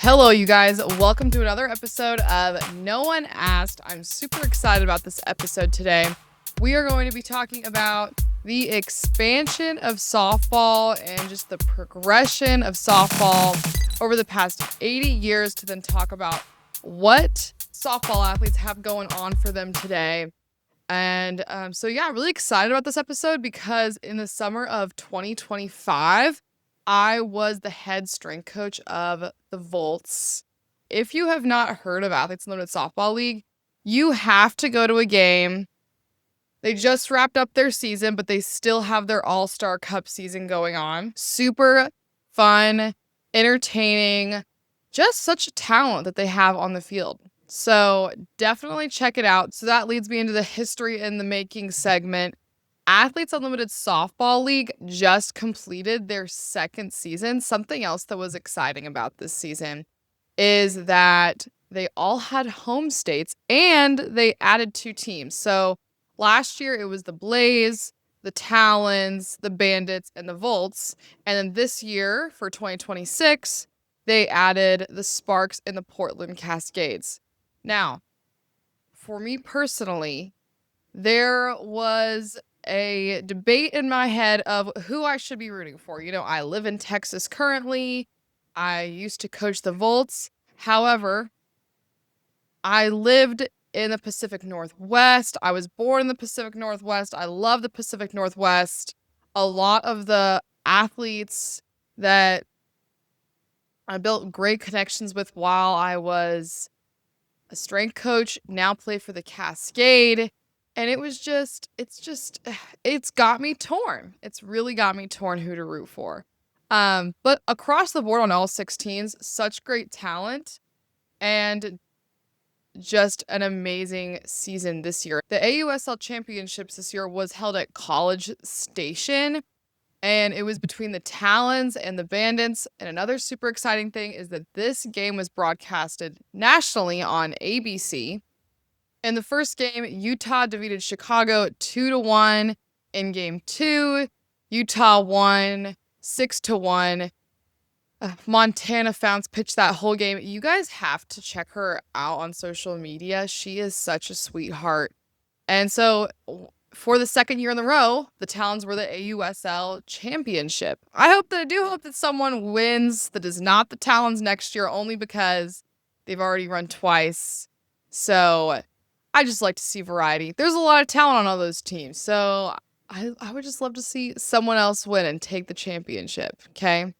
Hello, you guys. Welcome to another episode of No One Asked. I'm super excited about this episode today. We are going to be talking about the expansion of softball and just the progression of softball over the past 80 years to then talk about what softball athletes have going on for them today. And really excited about this episode because in the summer of 2025, I was the head strength coach of the Volts. If you have not heard of Athletes Unlimited Softball League, you have to go to a game. They just wrapped up their season, but they still have their All-Star Cup season going on. Super fun, entertaining, just such a talent that they have on the field. So definitely check it out. So that leads me into the history in the making segment. Athletes Unlimited Softball League just completed their second season. Something else that was exciting about this season is that they all had home states and they added 2 teams. So last year it was the Blaze, the Talons, the Bandits, and the Volts. And then this year for 2026, they added the Sparks and the Portland Cascades. Now, for me personally, there was a debate in my head of who I should be rooting for. You know, I live in Texas currently. I used to coach the Volts. However, I lived in the Pacific Northwest. I was born in the Pacific Northwest. I love the Pacific Northwest. A lot of the athletes that I built great connections with while I was a strength coach now play for the Cascade. And it's got me torn. It's really got me torn who to root for. But across the board on all 16s, such great talent and just an amazing season this year. The AUSL Championships this year was held at College Station, and it was between the Talons and the Bandits. And another super exciting thing is that this game was broadcasted nationally on ABC. In the first game, Utah defeated Chicago 2-1. In game 2, Utah won 6-1. Montana Founts pitched that whole game. You guys have to check her out on social media. She is such a sweetheart. And so for the second year in a row, the Talons were the AUSL championship. I do hope that someone wins that is not the Talons next year, only because they've already run twice. So I just like to see variety. There's a lot of talent on all those teams. So I would just love to see someone else win and take the championship. Okay.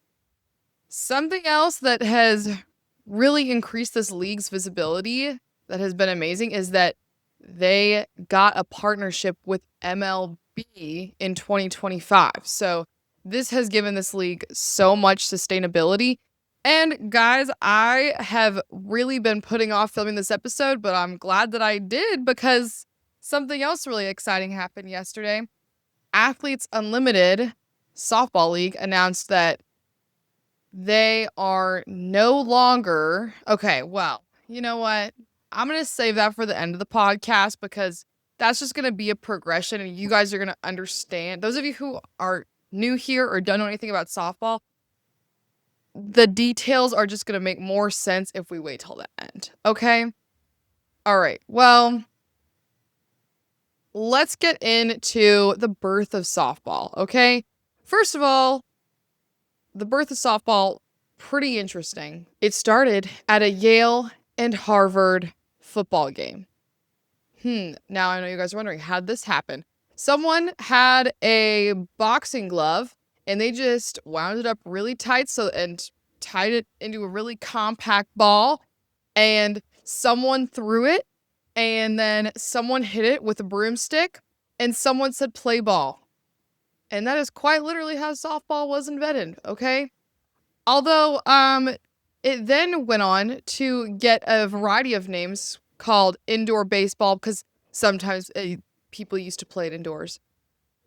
Something else that has really increased this league's visibility that has been amazing is that they got a partnership with MLB in 2025. So this has given this league so much sustainability. And guys, I have really been putting off filming this episode, but I'm glad that I did because something else really exciting happened yesterday. Athletes Unlimited Softball League announced that they are no longer... Okay, well, you know what? I'm going to save that for the end of the podcast because that's just going to be a progression and you guys are going to understand. Those of you who are new here or don't know anything about softball, the details are just going to make more sense if we wait till the end. Okay? All right. Well, let's get into the birth of softball. Okay? First of all, the birth of softball, pretty interesting. It started at a Yale and Harvard football game. Now I know you guys are wondering, how'd this happen? Someone had a boxing glove and they just wound it up really tight and tied it into a really compact ball, and someone threw it, and then someone hit it with a broomstick, and someone said play ball. And that is quite literally how softball was invented, okay? Although, it then went on to get a variety of names called indoor baseball because sometimes people used to play it indoors.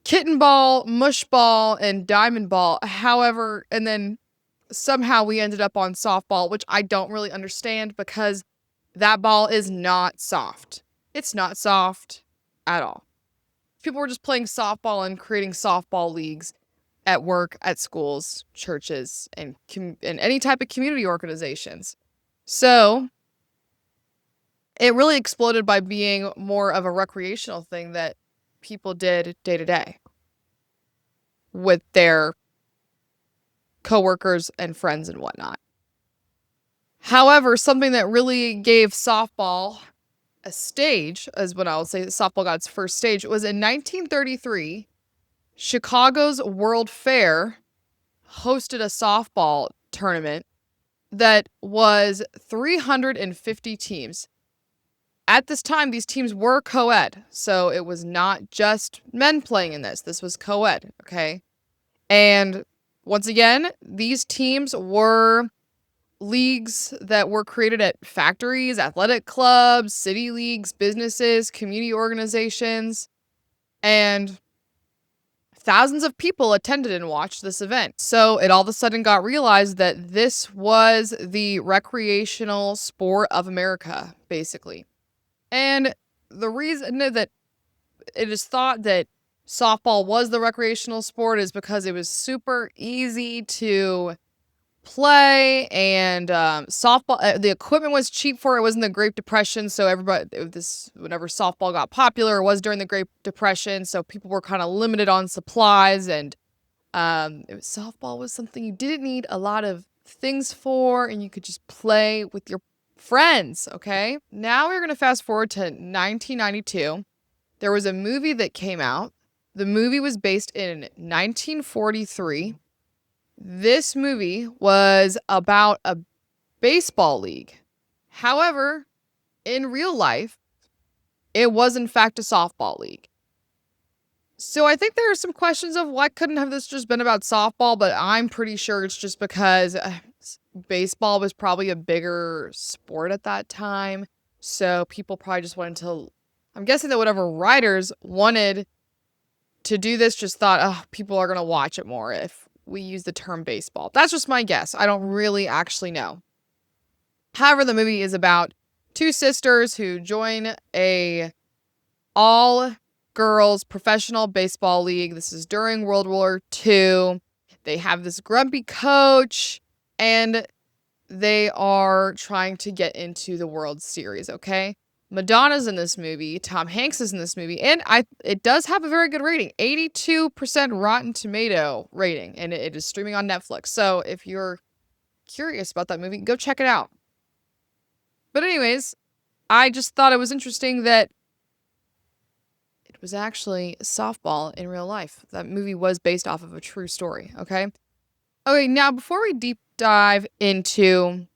Kitten ball, mush ball, and diamond ball. However, and then somehow we ended up on softball, which I don't really understand because that ball is not soft. It's not soft at all. People were just playing softball and creating softball leagues at work, at schools, churches, and any type of community organizations. So it really exploded by being more of a recreational thing that people did day to day with their coworkers and friends and whatnot. However, something that really gave softball a stage, as what I would say softball got its first stage, was in 1933, Chicago's World Fair hosted a softball tournament that was 350 teams. At this time, these teams were co-ed, so it was not just men playing in this. This was co-ed, okay? And once again, these teams were leagues that were created at factories, athletic clubs, city leagues, businesses, community organizations, and thousands of people attended and watched this event. So it all of a sudden got realized that this was the recreational sport of America, basically. And the reason that it is thought that softball was the recreational sport is because it was super easy to play, and softball, the equipment was cheap for it. It was in the Great Depression, so everybody, whenever softball got popular, it was during the Great Depression, so people were kind of limited on supplies, and softball was something you didn't need a lot of things for, and you could just play with your friends. Okay, now we're gonna fast forward to 1992. There was a movie that came out. The movie was based in 1943. This movie was about a baseball league. However, in real life, it was in fact a softball league. So I think there are some questions of why couldn't have this just been about softball, but I'm pretty sure it's just because baseball was probably a bigger sport at that time. So people probably just wanted to, I'm guessing that whatever writers wanted to do this just thought, oh, people are going to watch it more if we use the term baseball. That's just my guess. I don't really actually know. However, the movie is about two sisters who join a all-girls professional baseball league. This is during World War II. They have this grumpy coach, and they are trying to get into the World Series, okay? Madonna's in this movie, Tom Hanks is in this movie, and it does have a very good rating, 82% Rotten Tomato rating, and it is streaming on Netflix. So if you're curious about that movie, go check it out. But anyways, I just thought it was interesting that it was actually softball in real life. That movie was based off of a true story, okay? Okay, now before we deep dive into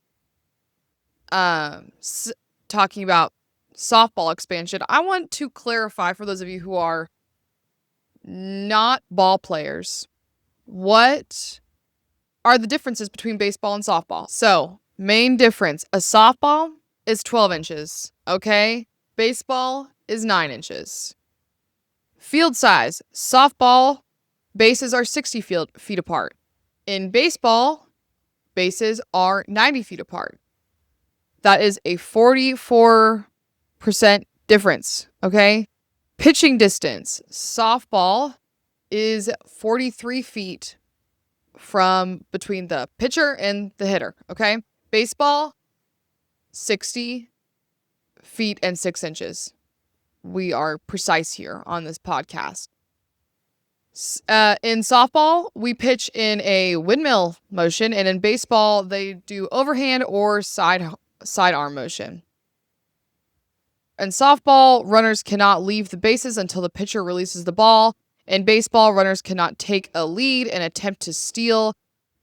talking about softball expansion, I want to clarify for those of you who are not ball players, what are the differences between baseball and softball? So, main difference, a softball is 12 inches, okay? Baseball is 9 inches. Field size, softball bases are 60 feet apart. In baseball, bases are 90 feet apart. That is a 44% difference, okay? Pitching distance. Softball is 43 feet from between the pitcher and the hitter, okay? Baseball, 60 feet and 6 inches. We are precise here on this podcast. In softball, we pitch in a windmill motion, and in baseball, they do overhand or sidearm motion. In softball, runners cannot leave the bases until the pitcher releases the ball. In baseball, runners cannot take a lead and attempt to steal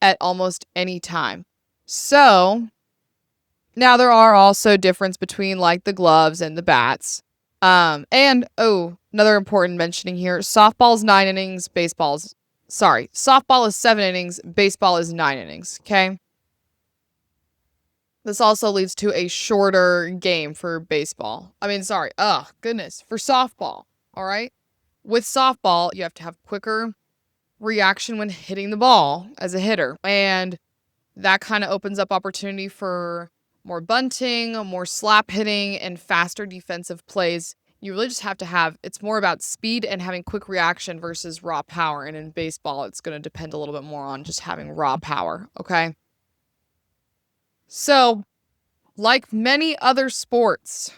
at almost any time. So, now there are also differences between like the gloves and the bats. Another important mentioning here, softball is 9 innings, softball is 7 innings, baseball is 9 innings, okay? This also leads to a shorter game for baseball. For softball, all right? With softball, you have to have quicker reaction when hitting the ball as a hitter, and that kind of opens up opportunity for more bunting, more slap hitting, and faster defensive plays. You really just have to it's more about speed and having quick reaction versus raw power. And in baseball, it's going to depend a little bit more on just having raw power, okay? So, Like many other sports,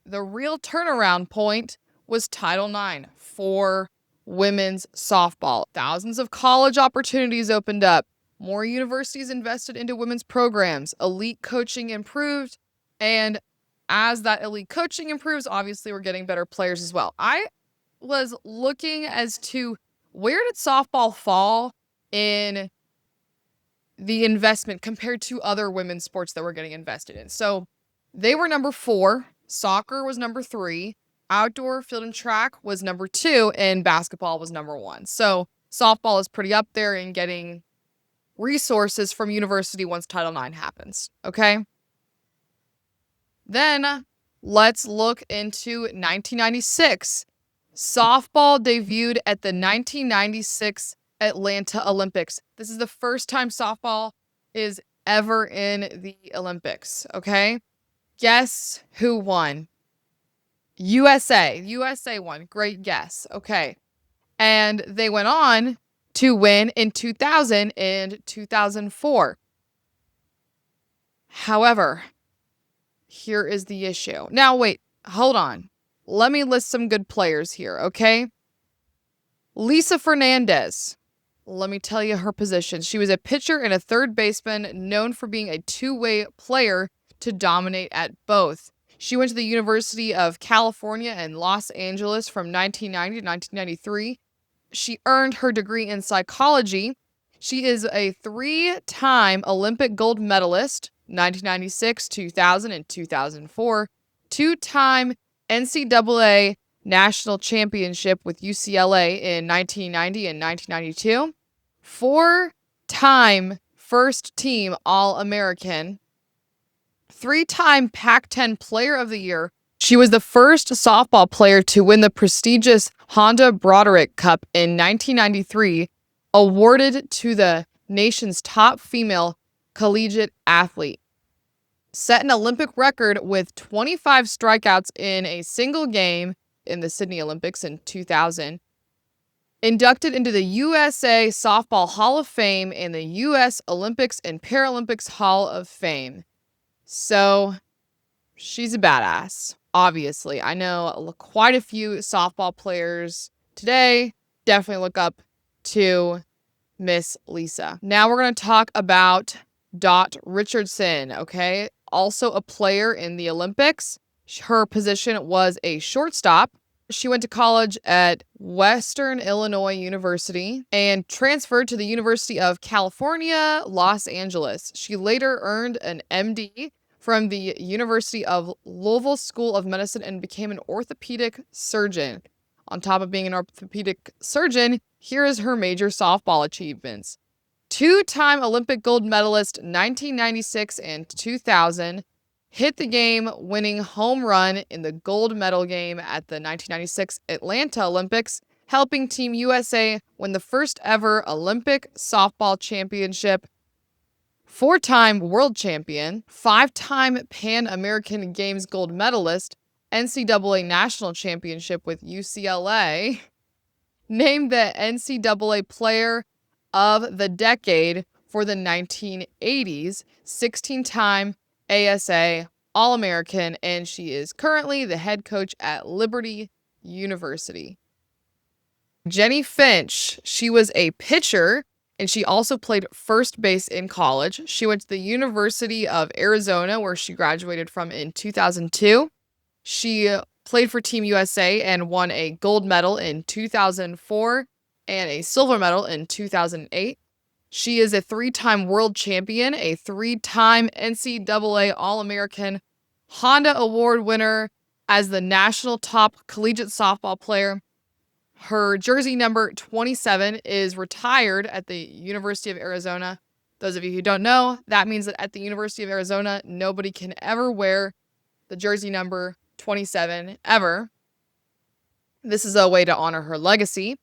the real turnaround point was Title IX for women's softball. Thousands of college opportunities opened up. More universities invested into women's programs. Elite coaching improved. And as that elite coaching improves, obviously we're getting better players as well. I was looking as to where did softball fall in the investment compared to other women's sports that we're getting invested in. So they were number 4. Soccer was number 3. Outdoor field and track was number 2. And basketball was number 1. So softball is pretty up there in getting resources from university once Title IX happens. Okay. Then let's look into 1996. Softball debuted at the 1996 Atlanta Olympics. This is the first time softball is ever in the Olympics, okay? Guess who won? USA. USA won. Great guess. Okay. And they went on to win in 2000 and 2004. However, here is the issue. Now, wait, hold on. Let me list some good players here, okay? Lisa Fernandez. Let me tell you her position. She was a pitcher and a third baseman, known for being a two-way player to dominate at both. She went to the University of California in Los Angeles from 1990 to 1993. She earned her degree in psychology. She is a 3-time Olympic gold medalist, 1996, 2000, and 2004. 2-time NCAA national championship with UCLA in 1990 and 1992. 4-time first team All-American. 3-time Pac-10 Player of the Year. She was the first softball player to win the prestigious Honda Broderick Cup in 1993, awarded to the nation's top female collegiate athlete. Set an Olympic record with 25 strikeouts in a single game in the Sydney Olympics in 2000. Inducted into the USA Softball Hall of Fame and the U.S. Olympics and Paralympics Hall of Fame. So, she's a badass, obviously. I know quite a few softball players today. Definitely look up to Miss Lisa. Now we're going to talk about Dot Richardson, okay? Also a player in the Olympics. Her position was a shortstop. She went to college at Western Illinois University and transferred to the University of California, Los Angeles. She later earned an MD from the University of Louisville School of Medicine and became an orthopedic surgeon. On top of being an orthopedic surgeon, here is her major softball achievements. 2-time Olympic gold medalist 1996 and 2000, hit the game-winning home run in the gold medal game at the 1996 Atlanta Olympics, helping Team USA win the first ever Olympic softball championship. 4-time world champion, 5-time Pan American Games gold medalist, NCAA national championship with UCLA, named the NCAA Player of the Decade for the 1980s, 16-time ASA All-American, and she is currently the head coach at Liberty University. Jenny Finch, she was a pitcher, and she also played first base in college. She went to the University of Arizona, where she graduated from in 2002. She played for Team USA and won a gold medal in 2004 and a silver medal in 2008. She is a 3-time world champion, a 3-time NCAA All-American, Honda Award winner as the national top collegiate softball player. Her jersey number 27 is retired at the University of Arizona. Those of you who don't know, that means that at the University of Arizona, nobody can ever wear the jersey number 27 ever. This is a way to honor her legacy.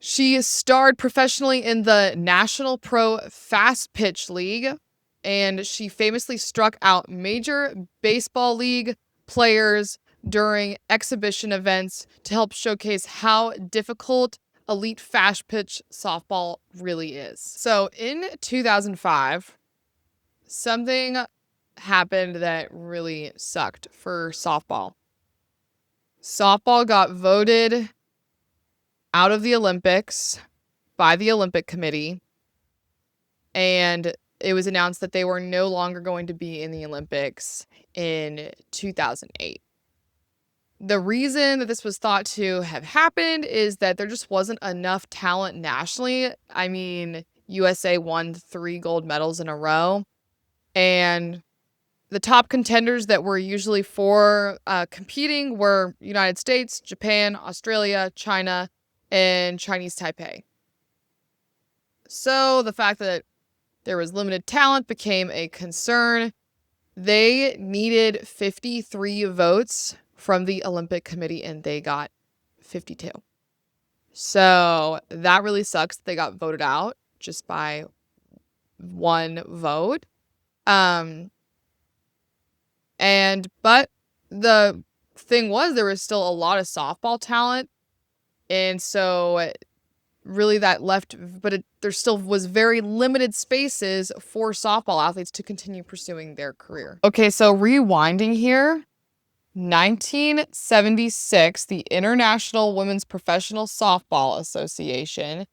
She starred professionally in the National Pro Fast Pitch League, and she famously struck out Major Baseball League players during exhibition events to help showcase how difficult elite fast pitch softball really is. So in 2005, something happened that really sucked for softball. Softball got voted out of the Olympics by the Olympic Committee, and it was announced that they were no longer going to be in the Olympics in 2008. The reason that this was thought to have happened is that there just wasn't enough talent nationally. I mean, USA won 3 gold medals in a row, and the top contenders that were usually for competing were United States, Japan, Australia, China, and Chinese Taipei. So the fact that there was limited talent became a concern. They needed 53 votes from the Olympic Committee, and they got 52. So that really sucks. They got voted out just by 1 vote. But the thing was, there was still a lot of softball talent, and so really that left, but there still was very limited spaces for softball athletes to continue pursuing their career. Okay, so rewinding here, 1976, the International Women's Professional Softball Association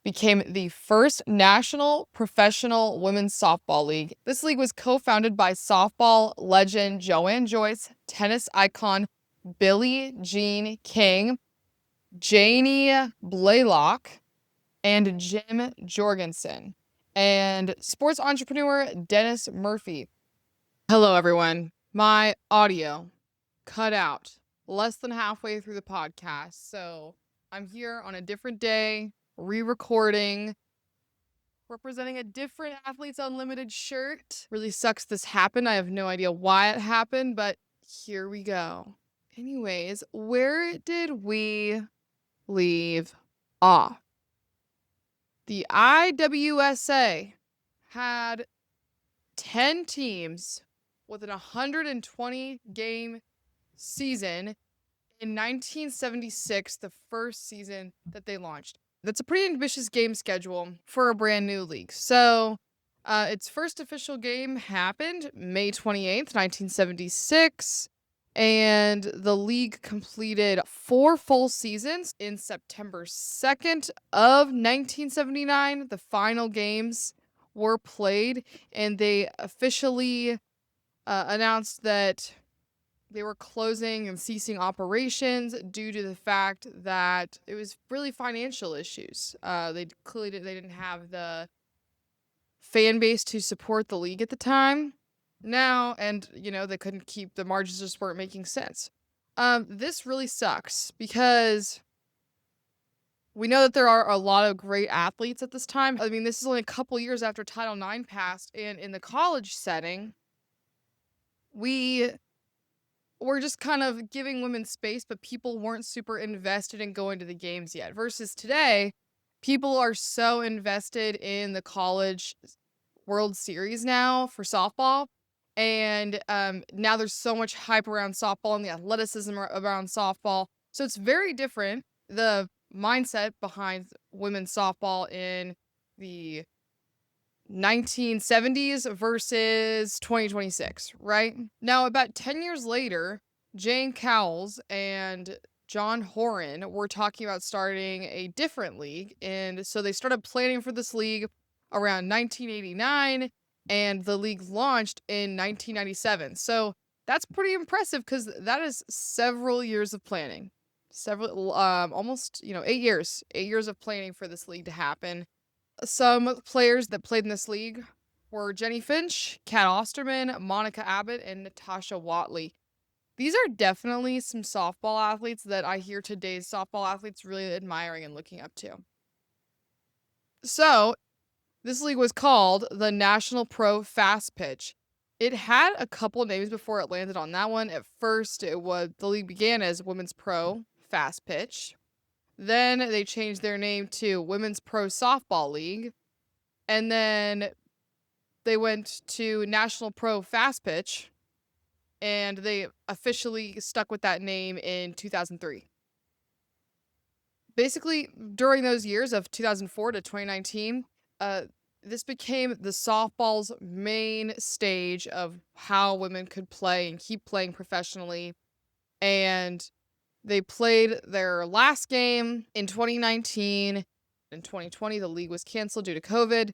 became the first national professional women's softball league. This league was co-founded by softball legend Joanne Joyce, tennis icon Billie Jean King, Janie Blaylock, and Jim Jorgensen, and sports entrepreneur Dennis Murphy. Hello, everyone. My audio cut out less than halfway through the podcast, so I'm here on a different day, re-recording, representing a different Athletes Unlimited shirt. Really sucks this happened. I have no idea why it happened, but here we go. Anyways, where did we leave off? The IWSA had 10 teams with an 120 game season in 1976, the first season that they launched. That's a pretty ambitious game schedule for a brand new league. So its first official game happened May 28th, 1976. And the league completed 4 full seasons in September 2nd of 1979. The final games were played, and they officially announced that they were closing and ceasing operations due to the fact that it was really financial issues. They clearly didn't have the fan base to support the league at the time. Now, and they couldn't keep the margins, just weren't making sense. This really sucks because we know that there are a lot of great athletes at this time. I mean, this is only a couple years after Title IX passed, and in the college setting, we were just kind of giving women space, but people weren't super invested in going to the games yet. Versus today, people are so invested in the college World Series now for softball. And now there's so much hype around softball and the athleticism around softball. So it's very different, the mindset behind women's softball in the 1970s versus 2026, right? Now, about 10 years later, Jane Cowles and John Horan were talking about starting a different league. And so they started planning for this league around 1989, and the league launched in 1997. So that's pretty impressive because that is several years of planning. Almost, 8 years of planning for this league to happen. Some players that played in this league were Jenny Finch, Kat Osterman, Monica Abbott, and Natasha Watley. These are definitely some softball athletes that I hear today's softball athletes really admiring and looking up to. So, this league was called the National Pro Fast Pitch. It had a couple names before it landed on that one. At first, the league began as Women's Pro Fast Pitch. Then they changed their name to Women's Pro Softball League. And then they went to National Pro Fast Pitch. And they officially stuck with that name in 2003. Basically, during those years of 2004 to 2019, this became the softball's main stage of how women could play and keep playing professionally. And they played their last game in 2019. In 2020, the league was canceled due to COVID.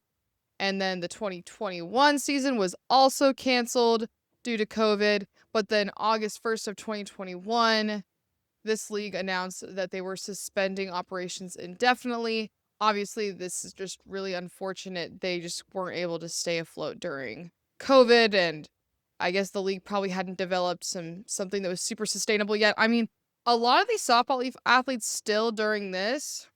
And then the 2021 season was also canceled due to COVID. But then August 1st of 2021, this league announced that they were suspending operations indefinitely. Obviously, this is just really unfortunate. They just weren't able to stay afloat during COVID, and I guess the league probably hadn't developed something that was super sustainable yet. I mean, a lot of these softball athletes still during this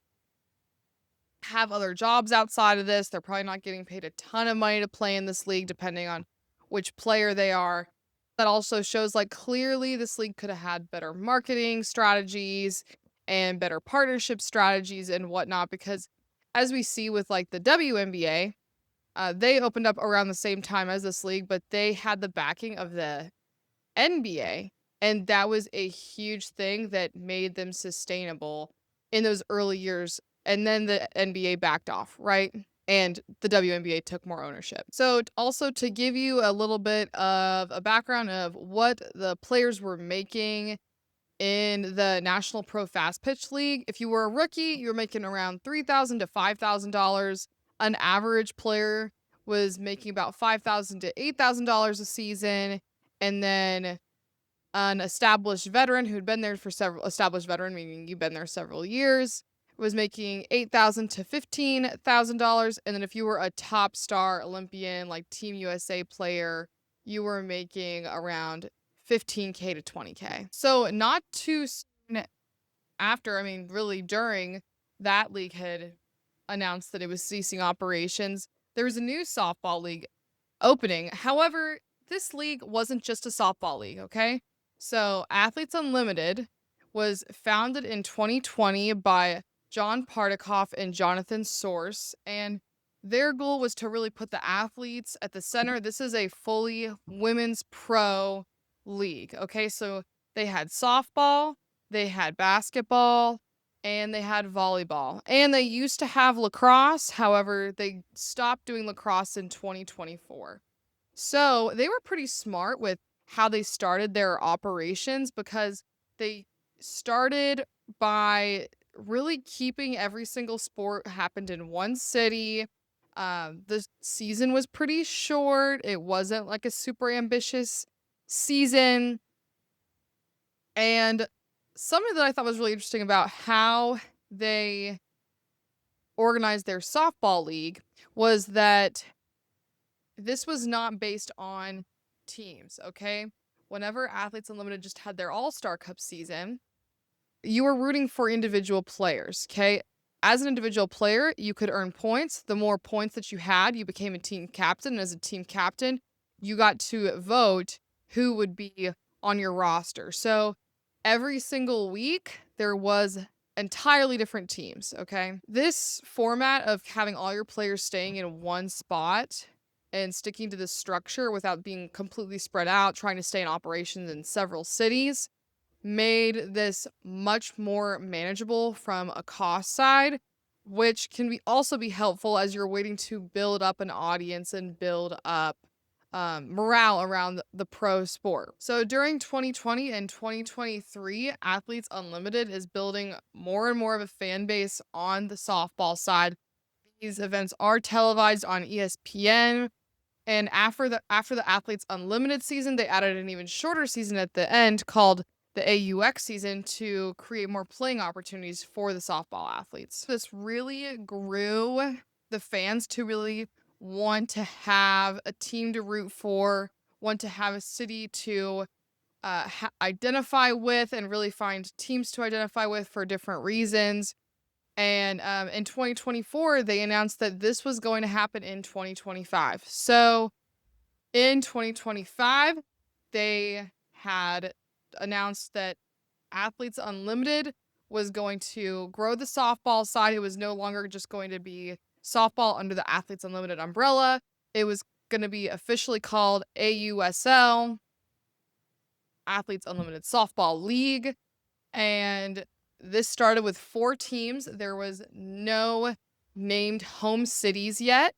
have other jobs outside of this. They're probably not getting paid a ton of money to play in this league, depending on which player they are. That also shows like clearly this league could have had better marketing strategies and better partnership strategies and whatnot. Because as we see with like the WNBA, they opened up around the same time as this league, but they had the backing of the NBA. And that was a huge thing that made them sustainable in those early years. And then the NBA backed off, right? And the WNBA took more ownership. So also to give you a little bit of a background of what the players were making in the National Pro Fast Pitch League, if you were a rookie, you were making around $3,000 to $5,000. An average player was making about $5,000 to $8,000 a season. And then an established veteran who'd been there for established veteran, meaning you've been there several years, was making $8,000 to $15,000. And then if you were a top star Olympian, like Team USA player, you were making around $15K to $20K. So not too soon after, I mean, really during that league had announced that it was ceasing operations, there was a new softball league opening. However, this league wasn't just a softball league, okay? So Athletes Unlimited was founded in 2020 by John Partikoff and Jonathan Source, and their goal was to really put the athletes at the center. This is a fully women's pro league, okay? So they had softball, they had basketball, and they had volleyball. And they used to have lacrosse, however, they stopped doing lacrosse in 2024. So they were pretty smart with how they started their operations because they started by really keeping every single sport happened in one city. The season was pretty short. It wasn't like a super ambitious season. And something that I thought was really interesting about how they organized their softball league was that this was not based on teams, okay? Whenever Athletes Unlimited just had their All-Star Cup season, you were rooting for individual players, okay? As an individual player, you could earn points. The more points that you had, you became a team captain. And as a team captain, you got to vote who would be on your roster. So every single week, there was entirely different teams, okay? This format of having all your players staying in one spot and sticking to this structure without being completely spread out, trying to stay in operations in several cities, made this much more manageable from a cost side, which can also be helpful as you're waiting to build up an audience and build up morale around the pro sport. So during 2020 and 2023, Athletes Unlimited is building more and more of a fan base on the softball side. These events are televised on ESPN. And after the Athletes Unlimited season, they added an even shorter season at the end called the AUX season to create more playing opportunities for the softball athletes. This really grew the fans to really want to have a team to root for, want to have a city to identify with, and really find teams to identify with for different reasons. And in 2024, they announced that this was going to happen in 2025. So in 2025, they had announced that Athletes Unlimited was going to grow the softball side. It was no longer just going to be softball under the Athletes Unlimited umbrella. It was going to be officially called AUSL, Athletes Unlimited Softball League. And this started with 4 teams. There was no named home cities yet.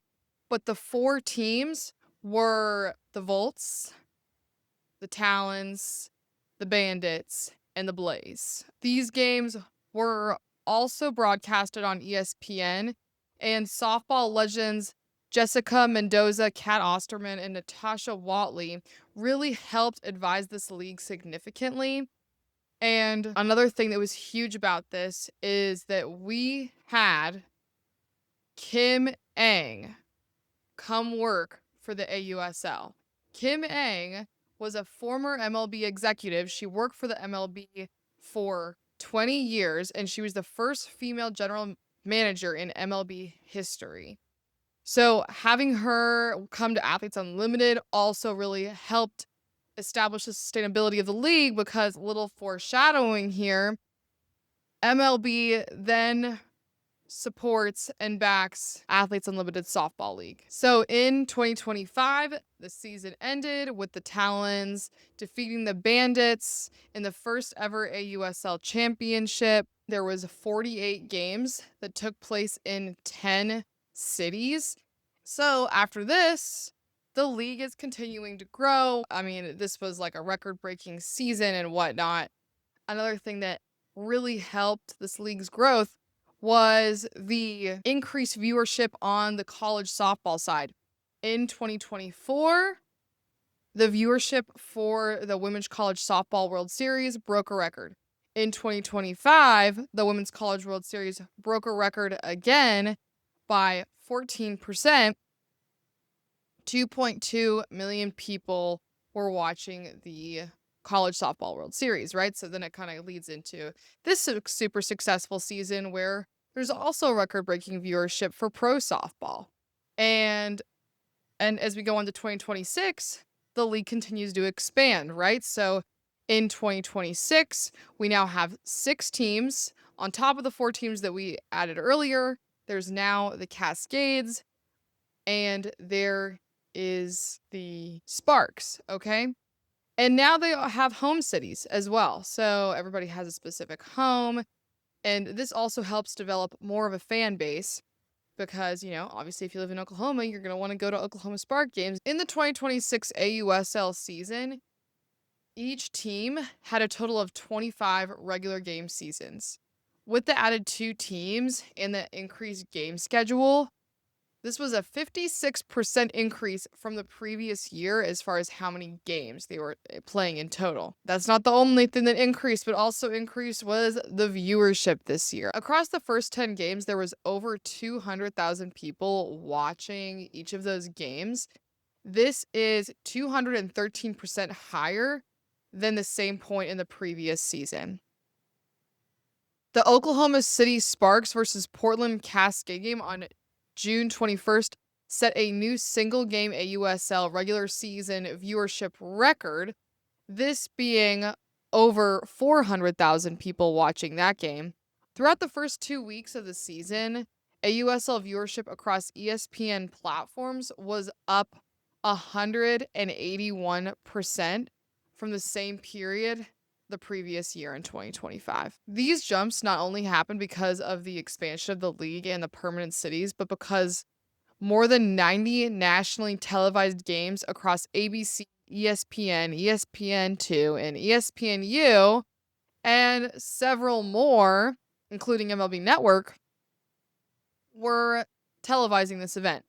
but the 4 teams were the Volts, the Talons, the Bandits, and the Blaze. These games were also broadcasted on ESPN, and softball legends Jessica Mendoza, Kat Osterman, and Natasha Watley really helped advise this league significantly. And another thing that was huge about this is that we had Kim Ang come work for the AUSL. Kim Ang was a former MLB executive. She worked for the MLB for 20 years, and she was the first female general manager in MLB history. So having her come to Athletes Unlimited also really helped establish the sustainability of the league, because little foreshadowing here, MLB then supports and backs Athletes Unlimited Softball League. So in 2025, the season ended with the Talons defeating the Bandits in the first ever AUSL championship. There was 48 games that took place in 10 cities. So after this, the league is continuing to grow. I mean, this was like a record-breaking season and whatnot. Another thing that really helped this league's growth was the increased viewership on the college softball side. In 2024, the viewership for the Women's College Softball World Series broke a record. In 2025, the Women's College World Series broke a record again by 14%. 2.2 million people were watching the College Softball World Series, right? So then it kind of leads into this super successful season where there's also record-breaking viewership for pro softball. And as we go on to 2026, the league continues to expand, right? So in 2026, we now have 6 teams. On top of the 4 teams that we added earlier, there's now the Cascades, and there is the Sparks, okay? And now they have home cities as well. So everybody has a specific home. And this also helps develop more of a fan base because, obviously if you live in Oklahoma, you're going to want to go to Oklahoma Spark games. In the 2026 AUSL season, each team had a total of 25 regular game seasons. With the added 2 teams and the increased game schedule, this was a 56% increase from the previous year as far as how many games they were playing in total. That's not the only thing that increased, but also increased was the viewership this year. Across the first 10 games, there was over 200,000 people watching each of those games. This is 213% higher than the same point in the previous season. The Oklahoma City Sparks versus Portland Cascade game on June 21st set a new single game AUSL regular season viewership record, this being over 400,000 people watching that game. Throughout the first 2 weeks of the season, AUSL viewership across ESPN platforms was up 181% from the same period the previous year in 2025. These jumps not only happened because of the expansion of the league and the permanent cities, but because more than 90 nationally televised games across ABC, ESPN, ESPN2, and ESPNU, and several more, including MLB Network, were televising this event.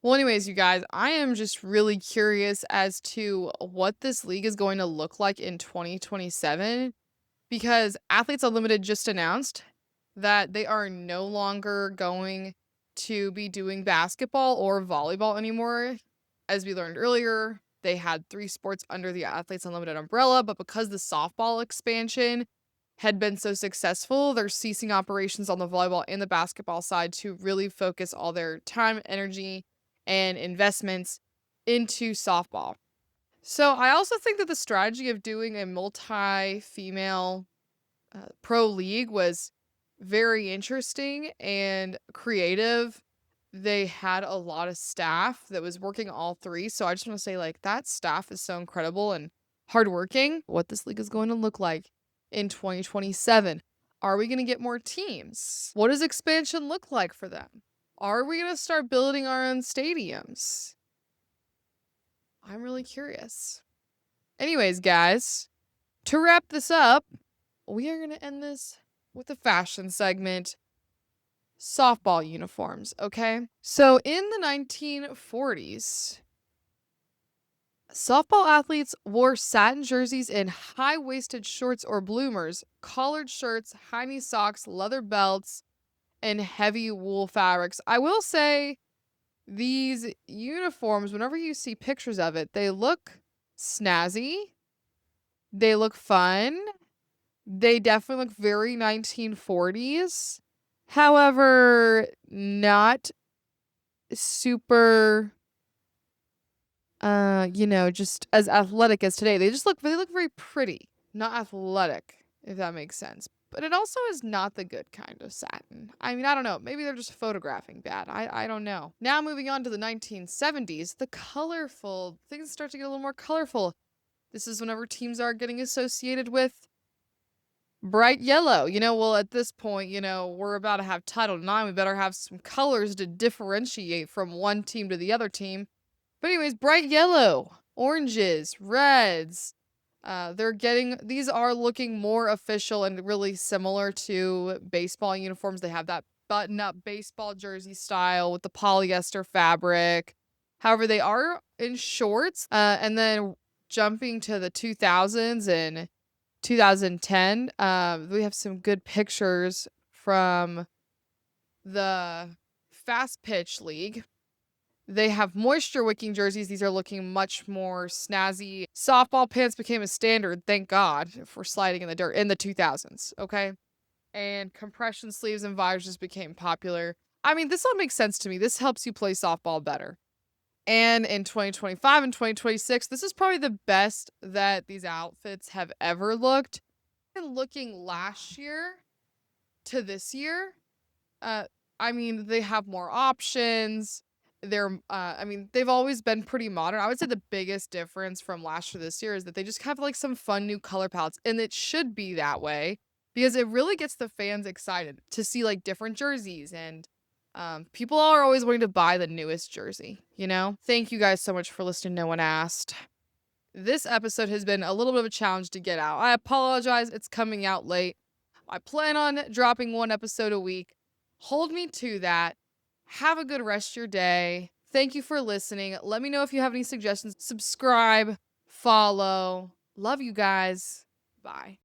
Well, anyways, you guys, I am just really curious as to what this league is going to look like in 2027, because Athletes Unlimited just announced that they are no longer going to be doing basketball or volleyball anymore. As we learned earlier, they had 3 sports under the Athletes Unlimited umbrella, but because the softball expansion had been so successful, they're ceasing operations on the volleyball and the basketball side to really focus all their time, energy, and investments into softball. So I also think that the strategy of doing a multi-female pro league was very interesting and creative. They had a lot of staff that was working all 3. So I just want to say, that staff is so incredible and hardworking. What this league is going to look like in 2027. Are we going to get more teams? What does expansion look like for them? Are we going to start building our own stadiums? I'm really curious. Anyways, guys, to wrap this up, we are going to end this with a fashion segment. Softball uniforms, okay? So in the 1940s, softball athletes wore satin jerseys and high-waisted shorts or bloomers, collared shirts, high-knee socks, leather belts, and heavy wool fabrics. I will say these uniforms, whenever you see pictures of it, they look snazzy. They look fun. They definitely look very 1940s. However, not super just as athletic as today. They look very pretty, not athletic, if that makes sense. But it also is not the good kind of satin. I mean, I don't know. Maybe they're just photographing bad. I don't know. Now moving on to the 1970s, the colorful things start to get a little more colorful. This is whenever teams are getting associated with bright yellow. Well, at this point, we're about to have Title IX. We better have some colors to differentiate from one team to the other team. But anyways, bright yellow, oranges, reds. These are looking more official and really similar to baseball uniforms. They have that button-up baseball jersey style with the polyester fabric. However, they are in shorts. And then jumping to the 2000s and 2010, we have some good pictures from the Fast Pitch League. They have moisture wicking jerseys. These are looking much more snazzy. Softball pants became a standard, thank God, for sliding in the dirt in the 2000s, okay? And compression sleeves and visors just became popular. I mean, this all makes sense to me. This helps you play softball better. And in 2025 and 2026, this is probably the best that these outfits have ever looked. And looking last year to this year, I mean, they have more options. They've always been pretty modern. I would say the biggest difference from last year to this year is that they just have like some fun new color palettes, and it should be that way because it really gets the fans excited to see like different jerseys, and people are always wanting to buy the newest jersey, Thank you guys so much for listening. No One Asked. This episode has been a little bit of a challenge to get out. I apologize. It's coming out late. I plan on dropping one episode a week. Hold me to that. Have a good rest of your day. Thank you for listening. Let me know if you have any suggestions. Subscribe, follow. Love you guys. Bye.